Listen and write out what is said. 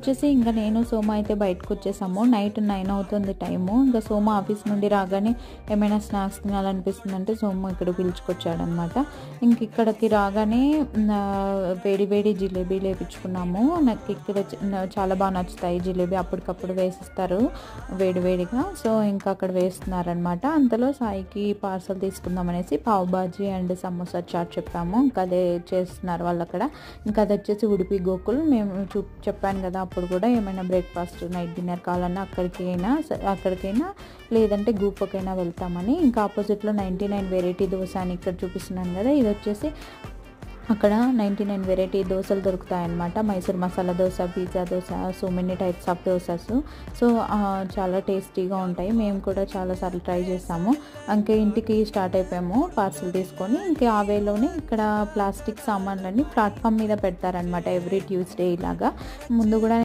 వచ్చేసి ఇంకా నేను సోమ అయితే బయటకు వచ్చేసాము. నైట్ 9 అవుతుంది టైము. ఇంకా సోమ ఆఫీస్ నుండి రాగానే ఏమైనా స్నాక్స్ తినాలనిపిస్తుందంటే సోమ ఇక్కడ పిలుచుకొచ్చాడనమాట. ఇంక ఇక్కడికి రాగానే వేడి వేడి జిలేబీ లేపించుకున్నాము. నాకు ఇక్కడ చాలా బాగా నచ్చుతాయి జిలేబీ, అప్పటికప్పుడు వేసిస్తారు వేడివేడిగా. సో ఇంకా అక్కడ వేస్తున్నారనమాట. అంతలో సాయికి పార్సల్ తీసుకుందాం అనేసి పావ్ బాజీ అండ్ సమోసా చాట్ చెప్పాము. ఇంకా అదే చేస్తున్నారు వాళ్ళు అక్కడ. ఇంకా అది వచ్చేసి ఉడిపి గోకుల్. మేము చెప్పాను కదా అప్పుడు కూడా, ఏమైనా బ్రేక్ఫాస్ట్ నైట్ డిన్నర్ కావాలన్నా అక్కడికైనా లేదంటే గూపకైనా వెళ్తామని. ఇంకా ఆపోజిట్లో 99 వెరైటీ దోశ అని ఇక్కడ చూపిస్తున్నాను కదా, ఇది వచ్చేసి అక్కడ 99 వెరైటీ దోశలు దొరుకుతాయన్నమాట. Mysore masala dosa, pizza dosa, so many types of dosas. So చాలా టేస్టీగా ఉంటాయి. మేము కూడా చాలాసార్లు ట్రై చేస్తాము. ఇంకా ఇంటికి స్టార్ట్ అయిపోయాము పార్సల్ తీసుకొని. ఇంకా ఆ వేలోనే ఇక్కడ ప్లాస్టిక్ సామాన్లన్నీ ప్లాట్ఫామ్ మీద పెడతారనమాట ఎవ్రీ ట్యూస్డే ఇలాగా. ముందు కూడా